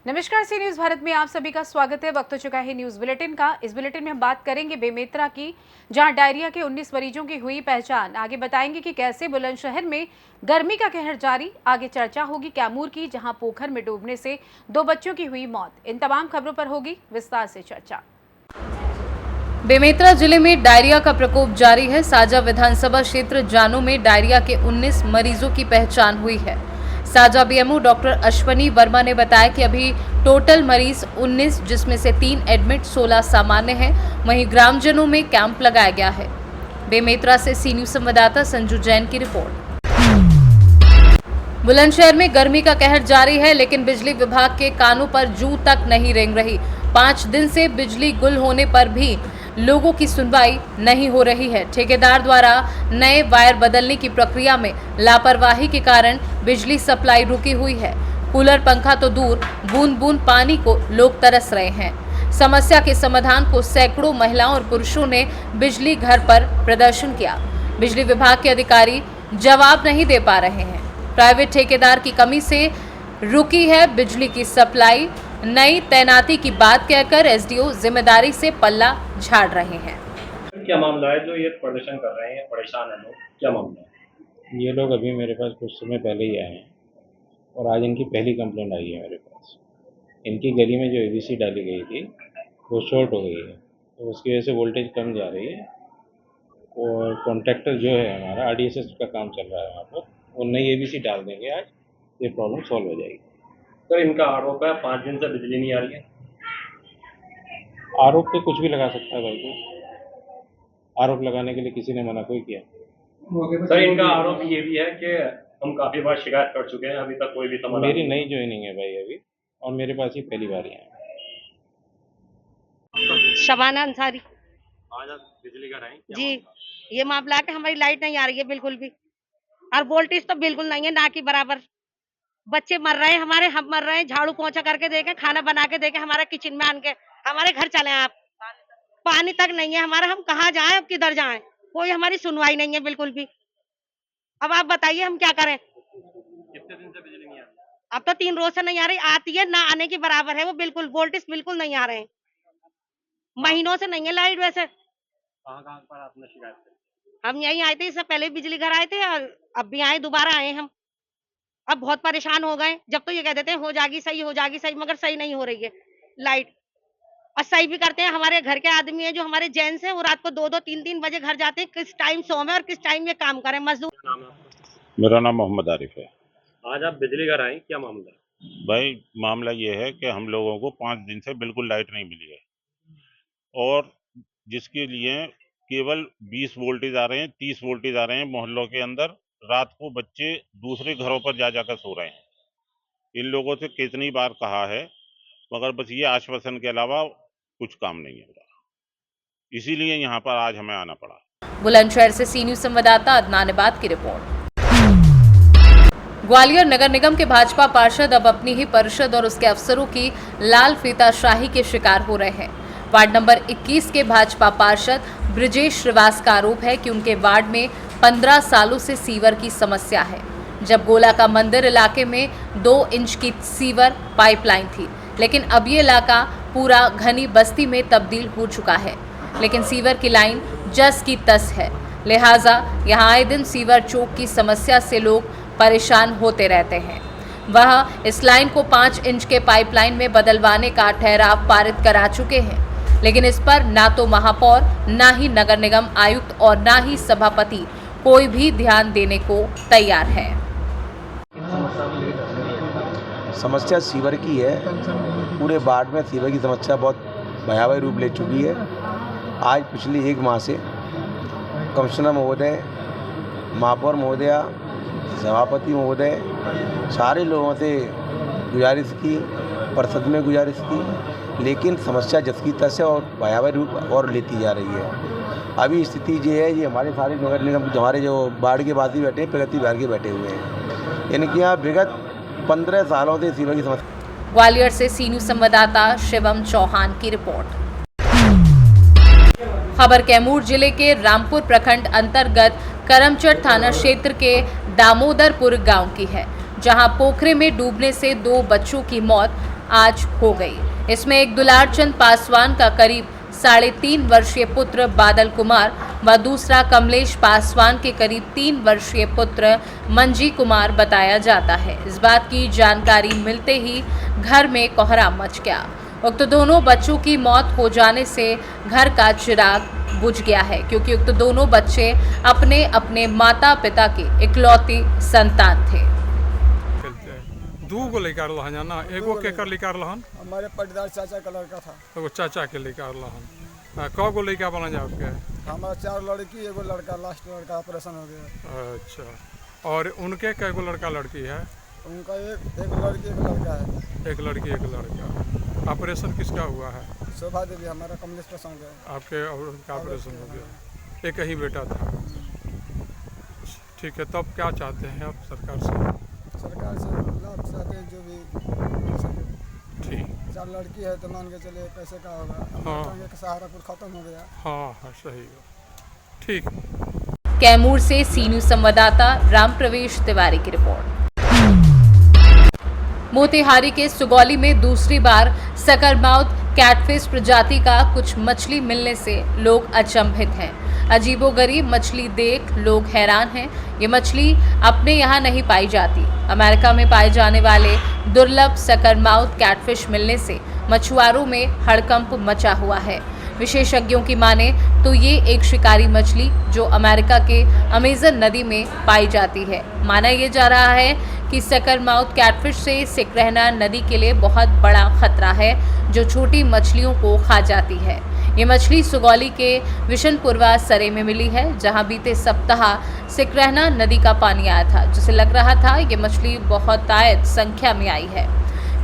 नमस्कार, सी न्यूज भारत में आप सभी का स्वागत है। वक्त हो चुका है न्यूज बुलेटिन का। इस बुलेटिन में हम बात करेंगे बेमेतरा की, जहां डायरिया के 19 मरीजों की हुई पहचान। आगे बताएंगे कि कैसे बुलंदशहर में गर्मी का कहर जारी। आगे चर्चा होगी कैमूर की, जहां पोखर में डूबने से 2 बच्चों की हुई मौत। इन तमाम खबरों पर होगी विस्तार से चर्चा। बेमेतरा जिले में डायरिया का प्रकोप जारी है। साजा विधानसभा क्षेत्र जानू में डायरिया के 19 मरीजों की पहचान हुई है। साजा बीएमओ डॉक्टर अश्वनी वर्मा ने बताया कि अभी टोटल मरीज 19, जिसमें से 3 एडमिट, 16 सामान्य हैं। वहीं ग्रामजनों में कैंप लगाया गया है। बेमेतरा से सी न्यूज संवाददाता संजू जैन की रिपोर्ट। बुलंदशहर में गर्मी का कहर जारी है, लेकिन बिजली विभाग के कानों पर जूं तक नहीं रेंग रही। 5 दिन से बिजली गुल होने पर भी लोगों की सुनवाई नहीं हो रही है। ठेकेदार द्वारा नए वायर बदलने की प्रक्रिया में लापरवाही के कारण बिजली सप्लाई रुकी हुई है। कूलर पंखा तो दूर, बूंद बूंद पानी को लोग तरस रहे हैं। समस्या के समाधान को सैकड़ों महिलाओं और पुरुषों ने बिजली घर पर प्रदर्शन किया। बिजली विभाग के अधिकारी जवाब नहीं दे पा रहे हैं। प्राइवेट ठेकेदार की कमी से रुकी है बिजली की सप्लाई। नई तैनाती की बात कहकर एसडीओ जिम्मेदारी से पल्ला झाड़ रहे हैं। क्या मामला है जो ये प्रदर्शन कर रहे हैं, परेशान हैं लोग, क्या मामला है? ये लोग अभी मेरे पास कुछ समय पहले ही आए हैं और आज इनकी पहली कंप्लेंट आई है मेरे पास। इनकी गली में जो एबीसी डाली गई थी वो शॉर्ट हो गई है, तो उसकी वजह से वोल्टेज कम जा रही है। और कॉन्ट्रैक्टर जो है हमारा आरडीएसएस का काम चल रहा है वहाँ पर, वो नई एबीसी डाल देंगे। आज ये प्रॉब्लम सॉल्व हो जाएगी। तो इनका आरोप है 5 दिन से बिजली नहीं आ रही है। आरोप पे कुछ भी लगा सकता है भाई को। आरोप लगाने के लिए किसी ने मना कोई किया? सर, इनका आरोप ये भी है कि हम काफी बार शिकायत कर चुके हैं, अभी तक कोई भी समाधान। मेरी नई ज्वाइनिंग है भाई अभी, और मेरे पास ही पहली बार ही आए। शबाना अंसारी आज आप बिजली घर आए क्या जी। मामला? ये मामला है कि हमारी लाइट नहीं आ रही है बिल्कुल भी, और वोल्टेज तो बिल्कुल नहीं है, ना की बराबर। बच्चे मर रहे हैं हमारे, हम मर रहे हैं। झाड़ू पोंछा करके देखे, खाना बना के देखे, हमारे किचन में आन के हमारे घर चले आप। पानी तक नहीं है हमारा, हम कहाँ जाएं, अब किधर जाएं? कोई हमारी सुनवाई नहीं है बिल्कुल भी। अब आप बताइए हम क्या करें? कितने दिन से बिजली नहीं आ रही? अब तो 3 रोज से नहीं आ रही, आती है ना आने की बराबर है वो। बिल्कुल वोल्टेज बिल्कुल नहीं आ रहे हैं, महीनों से नहीं है लाइट। वैसे कहाँ कहाँ पर आपने शिकायत की? हम यहीं आए थे, इससे पहले बिजली घर आए थे और अब भी आए, दोबारा आए हम। अब बहुत परेशान हो गए। जब तो ये कह देते हैं हो जाएगी सही, हो जाएगी सही, मगर सही नहीं हो रही है लाइट। और सही भी करते हैं हमारे घर के आदमी है, जो हमारे जेंट्स हैं, वो रात को 2-2, 3-3 बजे घर जाते हैं। किस टाइम सोए और किस टाइम ये काम करें मजदूर। क्या नाम है आपका? मेरा नाम मोहम्मद आरिफ है। आज आप बिजली घर आए, क्या मामला है? भाई मामला ये है कि हम लोगों को 5 दिन से बिल्कुल लाइट नहीं मिली है, और जिसके लिए केवल 20 वोल्टेज आ रहे हैं, 30 वोल्टेज आ रहे हैं मोहल्लों के अंदर। रात को बच्चे दूसरे घरों पर जा जाकर सो रहे हैं। इन लोगों से कितनी बार कहा है, मगर बस ये आश्वासन के अलावा कुछ काम नहीं हो रहा। इसीलिए यहाँ पर आज हमें आना पड़ा। बुलंदशहर से सी न्यूज संवाददाता अदनान इबाद की रिपोर्ट। ग्वालियर नगर निगम के भाजपा पार्षद अब अपनी ही परिषद और उसके अफसरों की लाल फीताशाही के शिकार हो रहे हैं। वार्ड नंबर 21 के भाजपा पार्षद ब्रिजेश श्रीवास का आरोप है कि उनके वार्ड में 15 सालों से सीवर की समस्या है। जब गोला का मंदिर इलाके में 2 इंच की सीवर पाइपलाइन थी, लेकिन अब ये इलाका पूरा घनी बस्ती में तब्दील हो चुका है, लेकिन सीवर की लाइन जस की तस है। लिहाजा यहाँ आए दिन सीवर चौक की समस्या से लोग परेशान होते रहते हैं। वह इस लाइन को 5 इंच के पाइपलाइन में बदलवाने का ठहराव पारित करा चुके हैं, लेकिन इस पर ना तो महापौर, ना ही नगर निगम आयुक्त और ना ही सभापति कोई भी ध्यान देने को तैयार है। समस्या सीवर की है। पूरे वार्ड में सीवर की समस्या बहुत भयावह रूप ले चुकी है। आज पिछले 1 माह से कमिश्नर महोदय, महापौर महोदया, सभापति महोदय, सारे लोगों से गुजारिश की, परिषद में गुजारिश की, लेकिन समस्या जस की तस है और भयावह रूप और लेती जा रही है। अभी स्थिति ये है, ये हमारे सारे नगर निगम, हमारे जो वार्ड के वासी बैठे हैं, प्रगति विभाग के बैठे हुए हैं। इनके यहाँ विगत 15 सालों से सीवर की समस्या। ग्वालियर से सी न्यूज संवाददाता शिवम चौहान की रिपोर्ट। खबर कैमूर जिले के रामपुर प्रखंड अंतर्गत करमचट थाना क्षेत्र के दामोदरपुर गांव की है, जहां पोखरे में डूबने से 2 बच्चों की मौत आज हो गई। इसमें एक दुलार चंद पासवान का करीब 3.5 वर्षीय पुत्र बादल कुमार व दूसरा कमलेश पासवान के करीब 3 वर्षीय पुत्र मंजी कुमार बताया जाता है। इस बात की जानकारी मिलते ही घर में कोहराम मच गया। उक्त दोनों बच्चों की मौत हो जाने से घर का चिराग बुझ गया है, क्योंकि उक्त दोनों बच्चे अपने अपने माता पिता के इकलौती संतान थे। दू गो लेकर रहन ना, एगो केकर लेकर रहन? हमारे पटदार चाचा का लड़का था। एगो चाचा के लेकर रहन। क गो लड़का बना जा आपके? हमारा 4 लड़की, एगो लड़का, लास्ट लड़का ऑपरेशन हो गया। अच्छा, और उनके कैगो लड़का लड़की है? उनका एक लड़की, एक लड़का है। एक लड़की एक लड़का। ऑपरेशन किसका हुआ है? शोभा देवी, हमारा कमलेश प्रसंग है। आपके और उनका ऑपरेशन हो गया। एक ही बेटा था। ठीक है, तब क्या चाहते हैं आप सरकार से? सरकार से लाभ चाहते हैं जो भी मिल सके। ठीक। 4 लड़की है तो मान के चले पैसे का होगा। हाँ। सहारापुर खत्म हो गया। हाँ सही है। ठीक। कैमूर से सी न्यूज़ संवाददाता राम प्रवेश तिवारी की रिपोर्ट। मोतिहारी के सुगौली में दूसरी बार सकरमाउथ कैटफिश प्रजाति का कुछ मछली मिलने से लोग अचंभित हैं। अजीबोगरीब मछली देख लोग हैरान हैं। ये मछली अपने यहाँ नहीं पाई जाती। अमेरिका में पाए जाने वाले दुर्लभ सकरमाउथ कैटफिश मिलने से मछुआरों में हड़कंप मचा हुआ है। विशेषज्ञों की माने तो ये एक शिकारी मछली जो अमेरिका के अमेजन नदी में पाई जाती है। माना यह जा रहा है कि सकरमाउथ कैटफिश से सिकरहना नदी के लिए बहुत बड़ा खतरा है, जो छोटी मछलियों को खा जाती है। ये मछली सुगौली के विशनपुरवा सरे में मिली है, जहां बीते सप्ताह सिकरहना नदी का पानी आया था, जिसे लग रहा था ये मछली बहुतायत संख्या में आई है।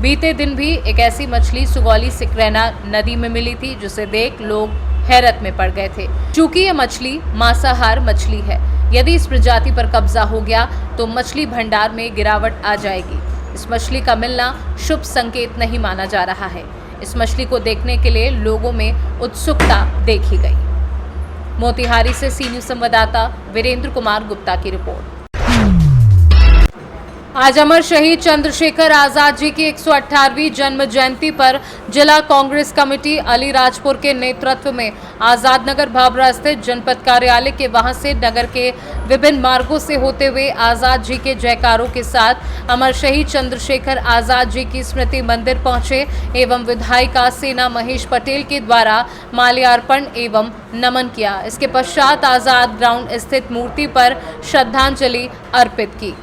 बीते दिन भी एक ऐसी मछली सुगौली सिकरहना नदी में मिली थी, जिसे देख लोग हैरत में पड़ गए थे। चूंकि ये मछली मांसाहार मछली है, यदि इस प्रजाति पर कब्जा हो गया तो मछली भंडार में गिरावट आ जाएगी। इस मछली का मिलना शुभ संकेत नहीं माना जा रहा है। इस मछली को देखने के लिए लोगों में उत्सुकता देखी गई। मोतिहारी से सी न्यूज़ संवाददाता वीरेंद्र कुमार गुप्ता की रिपोर्ट। आज अमर शहीद चंद्रशेखर आजाद जी की 118वीं जन्म जयंती पर जिला कांग्रेस कमेटी अलीराजपुर के नेतृत्व में आजाद नगर भाभरा स्थित जनपद कार्यालय के वहां से नगर के विभिन्न मार्गों से होते हुए आजाद जी के जयकारों के साथ अमर शहीद चंद्रशेखर आजाद जी की स्मृति मंदिर पहुंचे एवं विधायिका सेना महेश पटेल के द्वारा माल्यार्पण एवं नमन किया। इसके पश्चात आजाद ग्राउंड स्थित मूर्ति पर श्रद्धांजलि अर्पित की।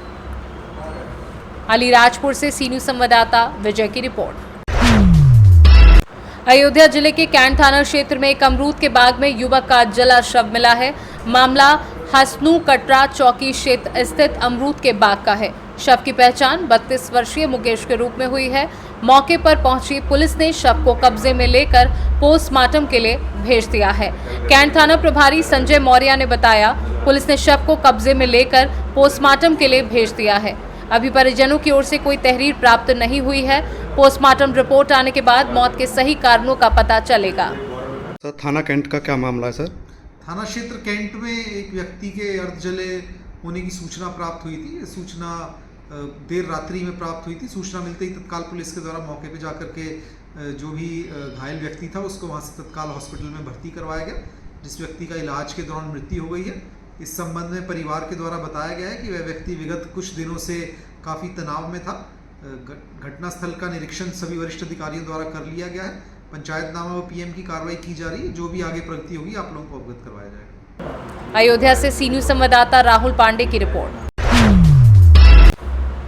अलीराजपुर से सी न्यूज़ संवाददाता विजय की रिपोर्ट। अयोध्या जिले के कैंट थाना क्षेत्र में एक अमरूद के बाग में युवक का जला शव मिला है। मामला हसनू कटरा चौकी क्षेत्र स्थित अमरूद के बाग का है। शव की पहचान 32 वर्षीय मुकेश के रूप में हुई है। मौके पर पहुंची पुलिस ने शव को कब्जे में लेकर पोस्टमार्टम के लिए भेज दिया है। कैंट थाना प्रभारी संजय मौर्य ने बताया, पुलिस ने शव को कब्जे में लेकर पोस्टमार्टम के लिए भेज दिया है। अभी परिजनों की ओर से कोई तहरीर प्राप्त नहीं हुई है। पोस्टमार्टम रिपोर्ट आने के बाद मौत के सही कारणों का पता चलेगा। सर, थाना कैंट का क्या मामला है सर? थाना क्षेत्र कैंट में एक व्यक्ति के अर्ध जले होने की सूचना प्राप्त हुई थी। ये सूचना देर रात्रि में प्राप्त हुई थी। सूचना मिलते ही तत्काल पुलिस के द्वारा मौके पर जाकर के जो भी घायल व्यक्ति था उसको वहाँ से तत्काल हॉस्पिटल में भर्ती करवाया गया, जिस व्यक्ति का इलाज के दौरान मृत्यु हो गई है। इस संबंध में परिवार के द्वारा बताया गया है कि वह व्यक्ति विगत कुछ दिनों से काफ़ी तनाव में था। घटनास्थल का निरीक्षण सभी वरिष्ठ अधिकारियों द्वारा कर लिया गया है। पंचायतनामा व पीएम की कार्रवाई की जा रही है। जो भी आगे प्रगति होगी आप लोगों को अवगत करवाया जाएगा। अयोध्या से सी न्यूज़ संवाददाता राहुल पांडे की रिपोर्ट।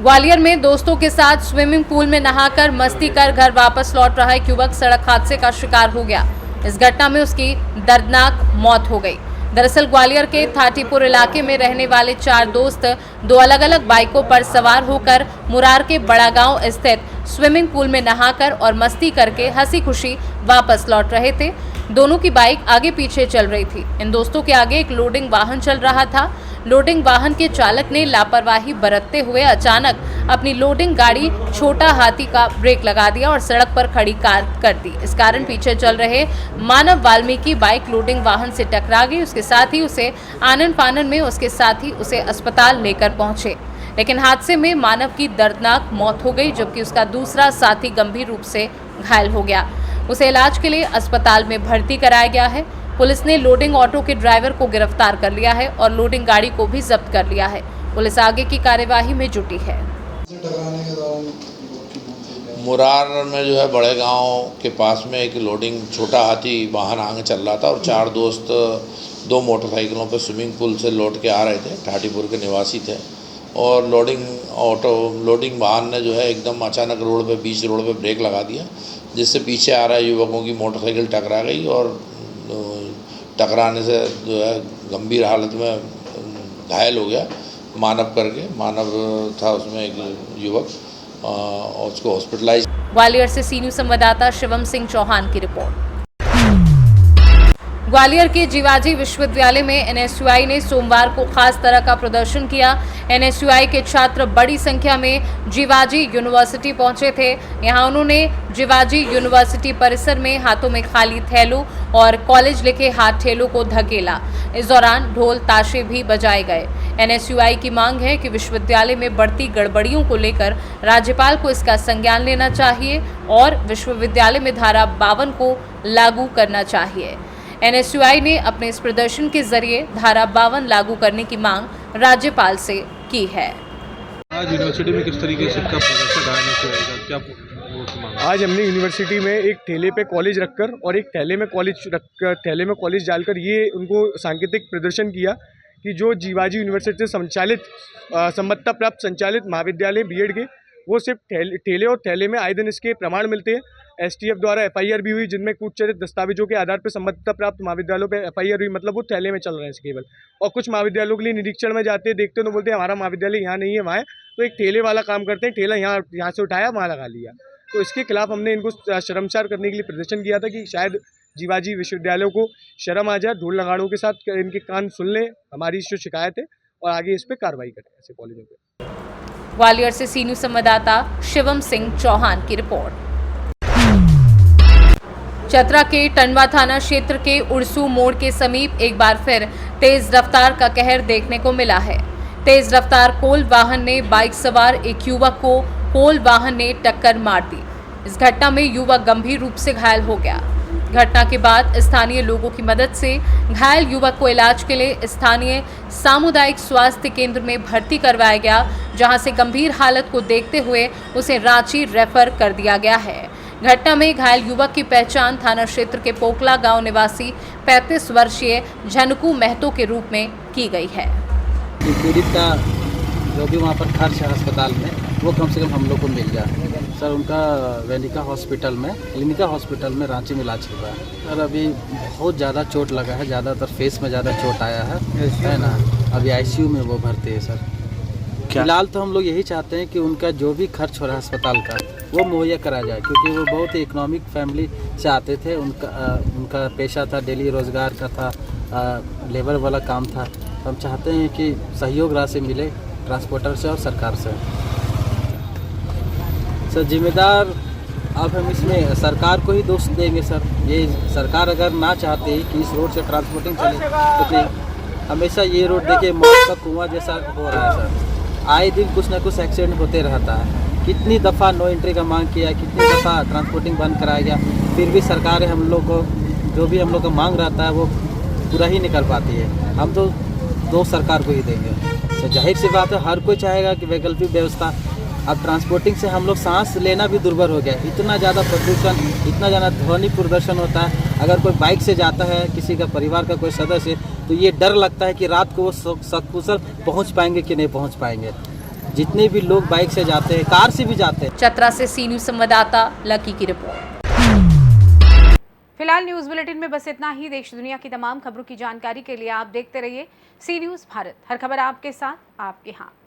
ग्वालियर में दोस्तों के साथ स्विमिंग पूल में नहाकर मस्ती कर घर वापस लौट रहा एक युवक सड़क हादसे का शिकार हो गया। इस घटना में उसकी दर्दनाक मौत हो गई। दरअसल ग्वालियर के थाटीपुर इलाके में रहने वाले 4 दोस्त 2 अलग अलग बाइकों पर सवार होकर मुरार के बड़ा गांव स्थित स्विमिंग पूल में नहाकर और मस्ती करके हंसी खुशी वापस लौट रहे थे। दोनों की बाइक आगे पीछे चल रही थी। इन दोस्तों के आगे एक लोडिंग वाहन चल रहा था। लोडिंग वाहन के चालक ने लापरवाही बरतते हुए अचानक अपनी लोडिंग गाड़ी छोटा हाथी का ब्रेक लगा दिया और सड़क पर खड़ी कार कर दी। इस कारण पीछे चल रहे मानव वाल्मीकि बाइक लोडिंग वाहन से टकरा गई। उसके साथ ही उसे आनन फानन में उसके साथी उसे अस्पताल लेकर पहुंचे। लेकिन हादसे में मानव की दर्दनाक मौत हो गई, जबकि उसका दूसरा साथी गंभीर रूप से घायल हो गया। उसे इलाज के लिए अस्पताल में भर्ती कराया गया है। पुलिस ने लोडिंग ऑटो के ड्राइवर को गिरफ्तार कर लिया है और लोडिंग गाड़ी को भी जब्त कर लिया है। पुलिस आगे की कार्यवाही में जुटी है। मुरार में जो है बड़े गांव के पास में एक लोडिंग छोटा हाथी वाहन आगे चल रहा था और 4 दोस्त 2 मोटरसाइकिलों पर स्विमिंग पूल से लौट के आ रहे थे। ठाटीपुर के निवासी थे और लोडिंग वाहन ने जो है एकदम अचानक बीच रोड पे ब्रेक लगा दिया, जिससे पीछे आ रहे युवकों की मोटरसाइकिल टकरा गई और टकराने से जो है गंभीर हालत में घायल हो गया। मानव था उसमें एक युवक, और उसको हॉस्पिटलाइज। ग्वालियर से सी न्यूज़ संवाददाता शिवम सिंह चौहान की रिपोर्ट। ग्वालियर के जीवाजी विश्वविद्यालय में एनएसयूआई ने सोमवार को खास तरह का प्रदर्शन किया। एनएसयूआई के छात्र बड़ी संख्या में जीवाजी यूनिवर्सिटी पहुंचे थे। यहां उन्होंने जीवाजी यूनिवर्सिटी परिसर में हाथों में खाली थैलों और कॉलेज लिखे हाथ ठेलों को धकेला। इस दौरान ढोल ताशे भी बजाए गए। एनएसयूआई की मांग है कि विश्वविद्यालय में बढ़ती गड़बड़ियों को लेकर राज्यपाल को इसका संज्ञान लेना चाहिए और विश्वविद्यालय में धारा 52 को लागू करना चाहिए। एनएसयूआई ने अपने इस प्रदर्शन के जरिए धारा 52 लागू करने की मांग राज्यपाल से की है। आज यूनिवर्सिटी में किस तरीके से इसका प्रदर्शन रहा एनएसयूआई का, क्या वोट की मांग? आज हमने यूनिवर्सिटी में एक ठेले पे कॉलेज रखकर और एक थैले में कॉलेज डालकर ये उनको सांकेतिक प्रदर्शन किया कि जो जीवाजी यूनिवर्सिटी से संचालित संबद्धता प्राप्त संचालित महाविद्यालय बीएड के, वो सिर्फ ठेले और थैले में आए दिन इसके प्रमाण मिलते हैं। एसटीएफ द्वारा एफआईआर भी हुई, जिनमें कुछ चरित दस्तावेजों के आधार पर संबद्धता प्राप्त महाविद्यालयों पे एफआईआर हुई, मतलब वो थैले में चल रहे हैं केवल। और कुछ महाविद्यालयों के लिए निरीक्षण में जाते हैं, देखते हैं तो बोलते हैं हमारा महाविद्यालय यहाँ नहीं है, वहाँ है, तो एक ठेले वाला काम करते हैं, ठेला यहाँ से उठाया वहाँ लगा लिया। तो इसके खिलाफ हमने इनको शर्मसार करने के लिए प्रदर्शन किया था कि शायद जीवाजी विश्वविद्यालयों को शर्म आ जाए, ढोल नगाड़ों के साथ इनके कान सुन लें हमारी जो शिकायत है और आगे इस पर कार्रवाई करें ऐसे कॉलेजों पर। ग्वालियर से सी न्यूज़ संवाददाता शिवम सिंह चौहान की रिपोर्ट। चतरा के टंडवा थाना क्षेत्र के उड़सू मोड़ के समीप एक बार फिर तेज रफ्तार का कहर देखने को मिला है। तेज रफ्तार कोल वाहन ने बाइक सवार एक युवक को कोल वाहन ने टक्कर मार दी। इस घटना में युवक गंभीर रूप से घायल हो गया। घटना के बाद स्थानीय लोगों की मदद से घायल युवक को इलाज के लिए स्थानीय सामुदायिक स्वास्थ्य केंद्र में भर्ती करवाया गया, जहां से गंभीर हालत को देखते हुए उसे रांची रेफर कर दिया गया है। घटना में घायल युवक की पहचान थाना क्षेत्र के पोकला गांव निवासी 35 वर्षीय झनकू महतो के रूप में की गई है। पीड़ित का जो भी वहाँ पर खर्च है अस्पताल में, वो कम से कम हम लोग को मिल गया सर। उनका क्लिनिका हॉस्पिटल में रांची में इलाज चल रहा है सर। अभी बहुत ज़्यादा चोट लगा है, ज़्यादातर फेस में ज़्यादा चोट आया है ना। अभी आईसीयू में वो भर्ती है सर। फिलहाल तो हम लोग यही चाहते हैं कि उनका जो भी खर्च हो रहा है अस्पताल का, वो मुहैया करा जाए, क्योंकि वो बहुत ही इकोनॉमिक फैमिली से आते थे। उनका पेशा था, डेली रोज़गार का था, लेबर वाला काम था। तो हम चाहते हैं कि सहयोग राशि मिले ट्रांसपोर्टर से और सरकार से। सर जिम्मेदार अब हम इसमें सरकार को ही दोष देंगे सर। ये सरकार अगर ना चाहते कि इस रोड से ट्रांसपोर्टिंग चले तो हमेशा ये रोड देखिए मौत का कुआं जैसा हो रहा है सर। आए दिन कुछ ना कुछ एक्सीडेंट होते रहता है। कितनी दफ़ा नो एंट्री का मांग किया, कितनी दफ़ा ट्रांसपोर्टिंग बंद कराया गया, फिर भी सरकार हम लोग को जो भी हम लोग का मांग रहता है वो पूरा ही नहीं कर पाती है। हम तो दोष सरकार को ही देंगे। तो जाहिर सी बात है, हर कोई चाहेगा कि वैकल्पिक व्यवस्था। अब ट्रांसपोर्टिंग से हम लोग सांस लेना भी दुर्भर हो गया। इतना ज़्यादा प्रदूषण, इतना ज़्यादा ध्वनि प्रदर्शन होता है। अगर कोई बाइक से जाता है, किसी का परिवार का कोई सदस्य, तो ये डर लगता है कि रात को वो सकुशल पहुंच पाएंगे कि नहीं पहुंच पाएंगे। जितने भी लोग बाइक से जाते हैं, कार से भी जाते हैं। चतरा से सी न्यूज़ संवाददाता लकी की रिपोर्ट। फिलहाल न्यूज़ बुलेटिन में बस इतना ही। देश दुनिया की तमाम खबरों की जानकारी के लिए आप देखते रहिए सी न्यूज़ भारत। हर खबर आपके साथ, आपके हाथ।